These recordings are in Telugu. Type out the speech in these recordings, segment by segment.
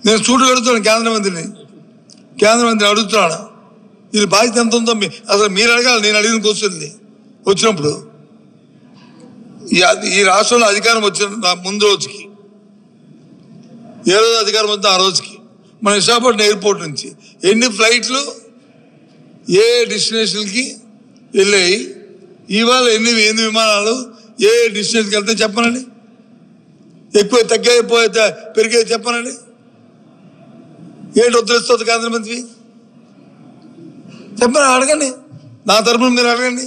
నేను సూటు అడుగుతున్నాను కేంద్ర మంత్రిని అడుగుతున్నాను, ఇది బాధ్యత ఎంత ఉందో అసలు మీరు అడగాలి. నేను అడిగిన క్వశ్చన్ని వచ్చినప్పుడు ఈ రాష్ట్రంలో అధికారం వచ్చిన ముందు రోజుకి, ఏ రోజు అధికారం వచ్చిందో ఆ రోజుకి మన విశాఖపట్నం ఎయిర్పోర్ట్ నుంచి ఎన్ని ఫ్లైట్లు ఏ డెస్టినేషన్కి వెళ్ళాయి, ఇవాళ ఎన్ని విమానాలు ఏ డెస్టినేషన్కి వెళ్తే చెప్పనండి, ఎక్కువ తగ్గిపోతే పెరిగే చెప్పనండి. ఏంటి ఉద్ధరిస్తుంది కేంద్ర మంత్రి చెప్పండి, అడగండి. నా తరపున మీరు అడగండి.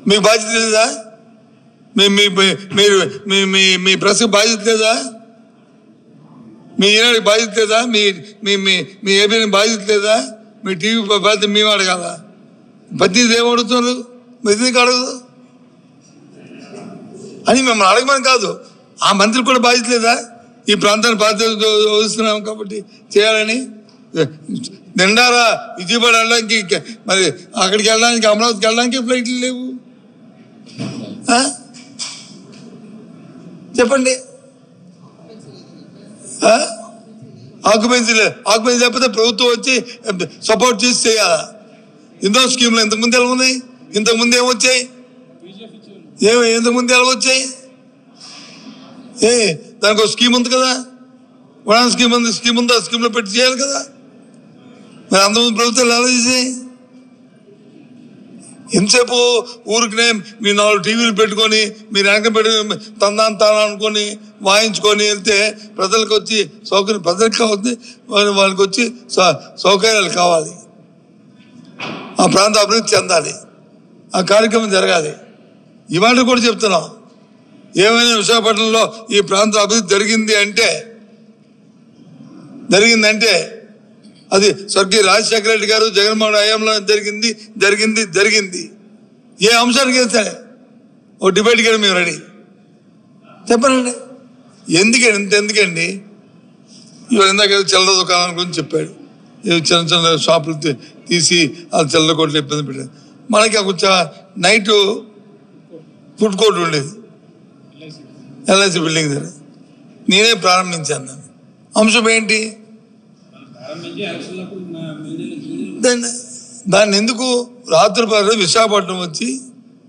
మీకు బాధ్యత లేదా? మీ ప్రెస్కి బాధ్యత లేదా? మీ ఈనాడికి బాధ్యత లేదా? మీ ఏబీఎన్ బాధ్యత లేదా? మీ టీవీ బాధ్యత మేము అడగాల? ప్రతిదీ ఏమడుగుతున్నారు, ప్రతిదీ అడగదు అని మిమ్మల్ని అడగమని కాదు. ఆ మంత్రికి కూడా బాధ్యత లేదా? ఈ ప్రాంతాన్ని బాధ్యత వహిస్తున్నాం కాబట్టి చేయాలని. నిండారా విజయవాడ వెళ్ళడానికి, మరి అక్కడికి వెళ్ళడానికి, అమరావతికి వెళ్ళడానికి ఫ్లైట్లు లేవు. చెప్పండి. ఆక్యుపెన్సీ లేకపోతే ప్రభుత్వం వచ్చి సపోర్ట్ చేసి చేయాలా? ఎన్నో స్కీమ్లు ఇంతకుముందు ఎలా ఉన్నాయి, ఇంతకుముందు ఏమొచ్చాయి, ఇంతకుముందు ఎలా వచ్చాయి? దానికి ఒక స్కీమ్ ఉంది కదా, వడాన్ స్కీమ్ ఉంది, ఆ స్కీమ్లో పెట్టి చేయాలి కదా. మరి అంతకుముందు ప్రభుత్వాలు ఎలా చేసాయి? ఎంతసేపు ఊరికినే మీ 4 టీవీలు పెట్టుకొని మీరు వెనక పెట్టుకుని తాను అనుకొని వాయించుకొని వెళ్తే ప్రజలకు వచ్చి సౌకర్యం, ప్రజలకు కావాలి, వాళ్ళకి వచ్చి సౌకర్యాలు కావాలి, ఆ ప్రాంత అభివృద్ధి చెందాలి, ఆ కార్యక్రమం జరగాలి. ఇవాళ కూడా చెప్తున్నాం, ఏమైనా విశాఖపట్నంలో ఈ ప్రాంత అభివృద్ధి జరిగిందంటే అది స్వర్గీయ రాజశేఖర రెడ్డి గారు జగన్మోహన్ హయాంలో జరిగింది. ఏ అంశానికి వెళ్తే ఓ డిబేట్ కానీ మేము రెడీ. చెప్పండి, ఎందుకండి ఇవాళ ఇందాక చిల్లర దుకాణాల గురించి చెప్పాడు. చిన్న షాపులు తీసి అది చిల్లర కోట్లు ఇబ్బంది పెట్టారు. మనకి కొంచెం నైట్ ఫుడ్ కోర్ట్ ఉండేది ఎల్ఐసి బిల్డింగ్ దగ్గర, నేనే ప్రారంభించాను. అంశం ఏంటి? దాన్ని ఎందుకు రాత్రి విశాఖపట్నం వచ్చి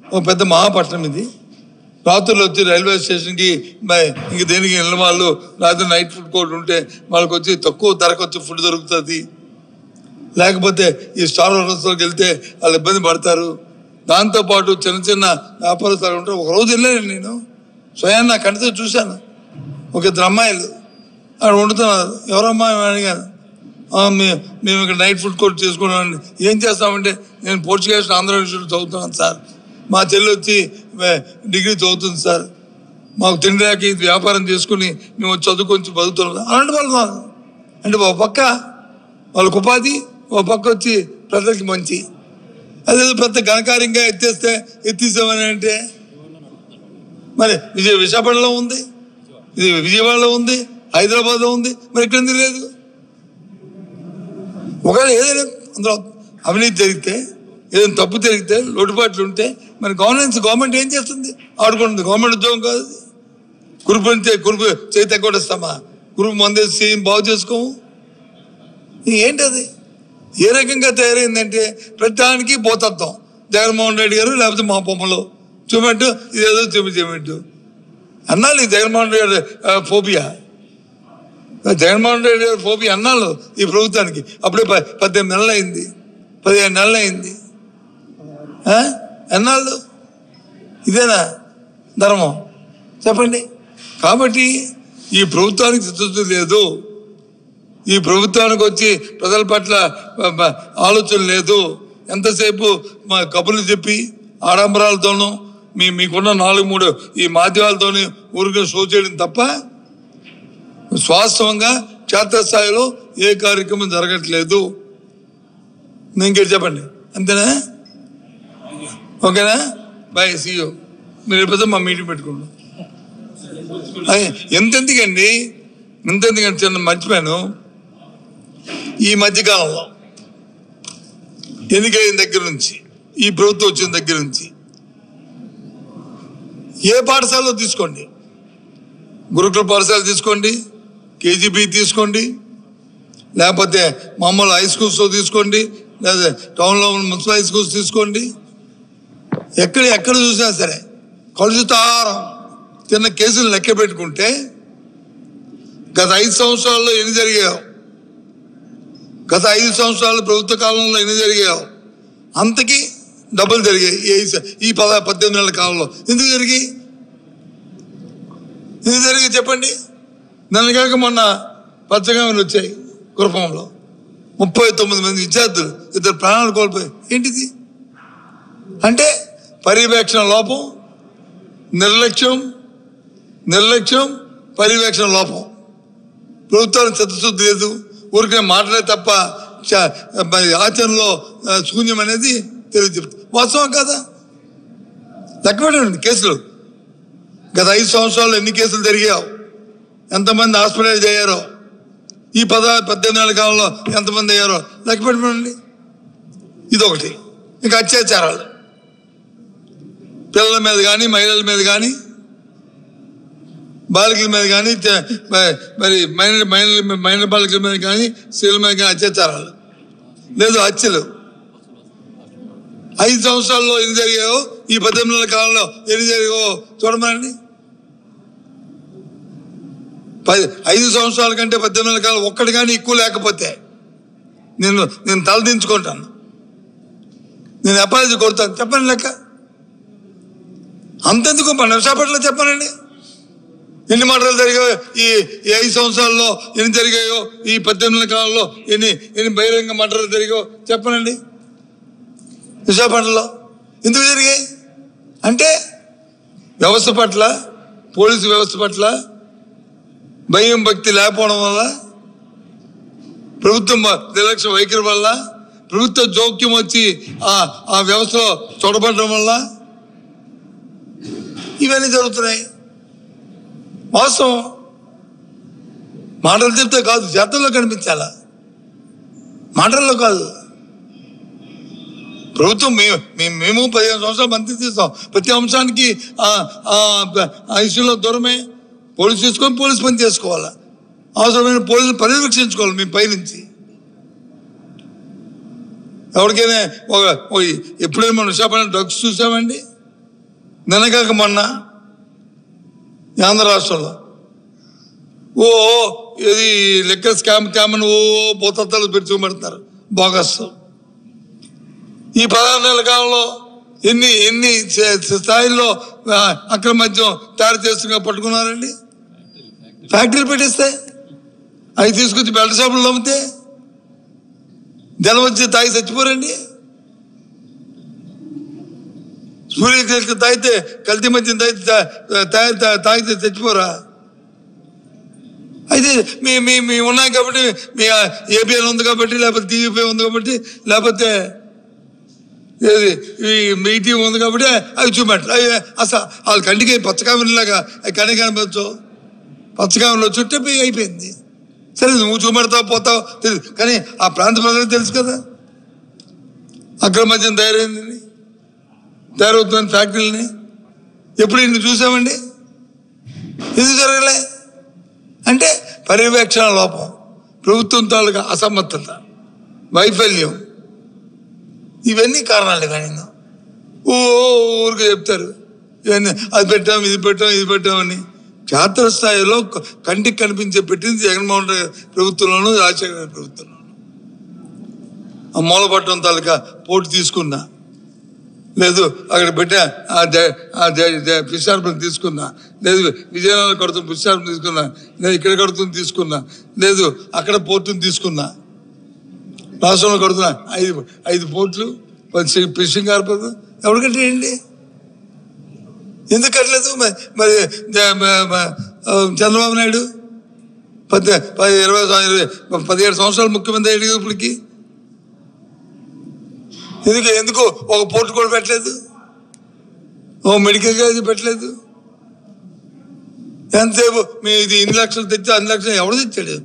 ఒక పెద్ద మహాపట్నం ఇది, రాత్రులు వచ్చి రైల్వే స్టేషన్కి ఇంక దేనికి వెళ్ళిన వాళ్ళు రాత్రి నైట్ ఫుడ్ కోర్ట్ ఉంటే వాళ్ళకి వచ్చి తక్కువ ధరకు వచ్చి ఫుడ్ దొరుకుతుంది. లేకపోతే ఈ స్టార్ హోటల్స్లోకి వెళ్తే వాళ్ళు ఇబ్బంది పడతారు. దాంతోపాటు చిన్న వ్యాపారస్తులు ఉంటారు. ఒకరోజు వెళ్ళాను నేను, స్వయాన్ని నా కంటితో చూశాను. ఒక 2 అమ్మాయిలు అక్కడ వండుతున్నారు. ఎవరమ్మా అడిగాను. మేము ఇక్కడ నైట్ ఫుడ్ కోర్ట్ చేసుకున్నామండి. ఏం చేస్తామంటే, నేను పోర్చుగేషన్ ఆంధ్ర యూనివర్సిటీ చదువుతున్నాను సార్, మా చెల్లి వచ్చి డిగ్రీ చదువుతుంది సార్, మాకు తిండికి వ్యాపారం చేసుకుని మేము చదువుకొని బతుకుతున్నాం అలాంటి వాళ్ళు. అంటే ఒక పక్క వాళ్ళకు ఉపాధి, ఒక పక్క వచ్చి ప్రజలకి మంచి. అదే పెద్ద ఘనకార్యంగా ఎత్తేసామని అంటే మరి విశాఖపట్నంలో ఉంది, ఇది విజయవాడలో ఉంది, హైదరాబాద్లో ఉంది, మరి ఎక్కడ లేదు. ఒకవేళ ఏదైనా అందులో అవినీతి జరిగితే, ఏదైనా తప్పు జరిగితే, లోటుపాట్లు ఉంటే మరి గవర్నమెంట్ ఏం చేస్తుంది? ఆడుకుంటుంది. గవర్నమెంట్ ఉద్యోగం కాదు. కురుపు చేతి కొట్టేస్తామా? కురుపు మందేసి బాగు చేసుకోము. ఏంటి అది? ఏ రకంగా తయారైందంటే ప్రతిదానికి పోతత్వం. జగన్మోహన్ రెడ్డి గారు లేకపోతే మా బొమ్మలు చూపెట్టు, ఇదేదో చూపెట్టు అన్నాళ్ళు. జగన్మోహన్ రెడ్డి గారు ఫోబియా అన్నాళ్ళు ఈ ప్రభుత్వానికి. అప్పుడే 18 నెలలు అయింది, 15 నెలలు అయింది. ఎన్నాళ్ళు? ఇదేనా ధర్మం? చెప్పండి. కాబట్టి ఈ ప్రభుత్వానికి చిత్తశుద్ధి లేదు, ఈ ప్రభుత్వానికి వచ్చి ప్రజల పట్ల ఆలోచన లేదు. ఎంతసేపు మా కబుర్లు చెప్పి ఆడంబరాలతోనూ మీకున్న 4-3 ఈ మాధ్యమాలతోని ఊరికి షో చేయడం తప్ప వాస్తవంగా క్షేత్రస్థాయిలో ఏ కార్యక్రమం జరగట్లేదు. ఇంకేం చెప్పండి. అంతేనా? ఓకేనా? Bye, see you. మీరు ఎప్పుడైతే మా మీటింగ్ పెట్టుకుంటాం. ఎంతెందుకండి చిన్న మర్చిపోయాను. ఈ మధ్యకాలంలో ఎన్నికైన దగ్గర నుంచి, ఈ ప్రభుత్వం వచ్చిన దగ్గర నుంచి ఏ పాఠశాలలో తీసుకోండి, గురుకుల పాఠశాల తీసుకోండి, కేజీబీ తీసుకోండి, లేకపోతే మామూలు హై స్కూల్స్లో తీసుకోండి, లేదా టౌన్లో ఉన్న మున్సిపల్ హై స్కూల్స్ తీసుకోండి. ఎక్కడ చూసినా సరే కలుషితాహారం తిన్న కేసులు లెక్క పెట్టుకుంటే గత 5 సంవత్సరాల్లో ఎన్ని జరిగాయో, గత 5 సంవత్సరాలు ప్రభుత్వ కాలంలో ఎన్ని జరిగాయో అంతకి డబ్బులు జరిగాయి ఈ 18 నెలల కాలంలో. ఎందుకు జరిగాయి చెప్పండి. నెలగాక మొన్న పచ్చగామలు వచ్చాయి కురపంలో 39 మంది విద్యార్థులు 2 ప్రాణాలు కోల్పోయాయి. ఏంటిది అంటే పర్యవేక్షణ లోపం, నిర్లక్ష్యం పర్యవేక్షణ లోపం. ప్రభుత్వానికి చిత్తశుద్ధి లేదు, ఊరికే మాటలే తప్ప ఆచరణలో శూన్యం అనేది తెలియజెప్తుంది. వాస్తవం కదా? లెక్క పెట్టండి కేసులు. గత 5 సంవత్సరాలు ఎన్ని కేసులు జరిగాయో, ఎంతమంది హాస్పిటలైజ్ అయ్యారో, ఈ 18 నెలల కాలంలో ఎంతమంది అయ్యారో లెక్క పెట్టండి. ఇదొకటి. ఇంకా అత్యాచారాలు పిల్లల మీద కానీ, మహిళల మీద కానీ, బాలికల మీద కానీ, మరి మైనర్ బాలికల మీద కానీ, స్త్రీల మీద కానీ అత్యాచారాలు లేదు, హత్యలు 5 సంవత్సరాల్లో ఎన్ని జరిగాయో, ఈ 18 నెలల కాలంలో ఎన్ని జరిగాయో చూడమండి. 5 సంవత్సరాల కంటే 18 నెలల కాలం ఒక్కటి కానీ ఎక్కువ లేకపోతే నేను తలదించుకుంటాను, నేను అపాలజీ కొడతాను. చెప్పండి లెక్క. అంతెందుకు మన విశాఖపట్నంలో చెప్పానండి ఎన్ని మర్డర్లు జరిగాయో, ఈ 5 సంవత్సరాల్లో ఎన్ని జరిగాయో, ఈ 18 నెలల కాలంలో ఎన్ని బహిరంగ మర్డర్లు జరిగాయో చెప్పనండి. విశాఖపట్నంలో ఎందుకు జరిగాయి అంటే వ్యవస్థ పట్ల, పోలీసు వ్యవస్థ పట్ల భయం భక్తి లేకపోవడం వల్ల, ప్రభుత్వం నిర్లక్ష్య వైఖరి వల్ల, ప్రభుత్వ జోక్యం వచ్చి ఆ వ్యవస్థలో చొరబడడం వల్ల ఇవన్నీ జరుగుతున్నాయి. వాస్తవం. మాటలు చెప్తే కాదు, చేతల్లో కనిపించాలా, మాటల్లో కాదు. ప్రభుత్వం మేము 15 సంవత్సరాలు మంత్రి తీస్తాం. ప్రతి అంశానికి ఆ ఇష్యూలో దూరమే. పోలీసు తీసుకొని పోలీసు పని చేసుకోవాలా, అవసరమైన పోలీసులు పర్యవేక్షించుకోవాలి మీ పైనుంచి. ఎవరికైనా ఎప్పుడైనా మనం విశాఖపట్నం డ్రగ్స్ చూసామండి. నిన్నగాక మొన్న ఆంధ్ర రాష్ట్రంలో ఇది లెక్కర్ స్కామ్ అని పోతలు పెట్టుకోబెడుతున్నారు బోగస్. ఈ 16 నెలల కాలంలో ఎన్ని స్థాయిల్లో అక్రమ మద్యం తయారు చేస్తున్నా పట్టుకున్నారండి. ఫ్యాక్టరీలు పెట్టేస్తే అవి తీసుకొచ్చి బెల్ట్ షాపులు అమ్మితే జనం వచ్చి తాగి చచ్చిపోరండి. సూర్యకి తాగితే, కల్తీ మద్యం తాగితే చచ్చిపోరా? అయితే మీ ఉన్నాయి కాబట్టి, మీ ఏబిఎన్ ఉంది కాబట్టి, లేకపోతే టీవీపై ఉంది కాబట్టి, లేకపోతే మీ టీవీ ఉంది కాబట్టి అవి చూపెట్టారు. అవి అసలు వాళ్ళ కంటికి పచ్చకామెలాగా అవి కనీ కనిపించవు. పచ్చకామెలో చుట్టే అయిపోయింది. సరే నువ్వు చూపెడతావు పోతావు తెలుసు, కానీ ఆ ప్రాంత ప్రజలకు తెలుసు కదా అక్రమ మద్యం తయారవుతున్న ఫ్యాక్టరీలని. ఎప్పుడు ఇన్ని చూసామండి? ఎందుకు జరగలే అంటే పర్యవేక్షణ లోపం, ప్రభుత్వం తాలూకా అసమర్థత, వైఫల్యం, ఇవన్నీ కారణాలు. కానీ ఊరికి చెప్తారు ఇవన్నీ, అది పెట్టాం ఇది పెట్టామని. క్షేత్రస్థాయిలో కంటికి కనిపించే పెట్టింది జగన్మోహన్ రెడ్డి ప్రభుత్వంలోనూ, రాజశేఖర రెడ్డి ప్రభుత్వంలోనూ. ఆ మూలపట్నం తాలూకా పోటీ తీసుకున్నా లేదు, అక్కడ పెట్టా పిశార్పం తీసుకున్నా లేదు, విజయనగరం కడుతున్న పిశార్పం తీసుకున్నా లేదు, ఇక్కడ కడుతుంది తీసుకున్నా లేదు, అక్కడ పోర్టుని తీసుకున్నా. రాష్ట్రంలో కడుతున్నా 5 పోర్టులు, 10 ఫిషింగ్ హార్బర్. ఎవరు కట్టేయండి? ఎందుకు కట్టలేదు? మరి చంద్రబాబు నాయుడు 17 సంవత్సరాలు ముఖ్యమంత్రి అయ్యాడు ఇప్పటికి. ఎందుకు ఒక పోర్టు కూడా పెట్టలేదు, ఓ మెడికల్ కాలేజీ పెట్టలేదు. ఎంతసేపు ఇది 2 లక్షలు తెచ్చా, 2 లక్షలు ఎవరు తెచ్చాడు?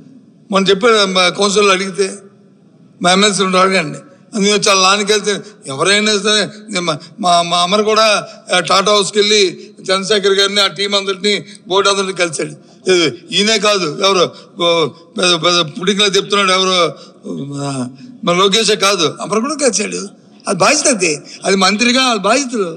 మనం చెప్పాడు మా కౌన్సిల్లో అడిగితే, మా ఎమ్మెల్సీ అడగండి. అందులో చాలా లానికి వెళ్తే ఎవరైనా సరే, మా అమర్ కూడా టాటా హౌస్కి వెళ్ళి చంద్రశేఖర్ గారిని, ఆ టీం అందరినీ, బోర్డు అందరినీ కలిసాడు. ఈయనే కాదు, ఎవరు పెద్ద పుడికలో చెప్తున్నాడు, ఎవరు మన లోకేషే కాదు, అమర కూడా కలిసాడు. అది బాధ్యత, అది మంత్రిగా బాధ్యతలు.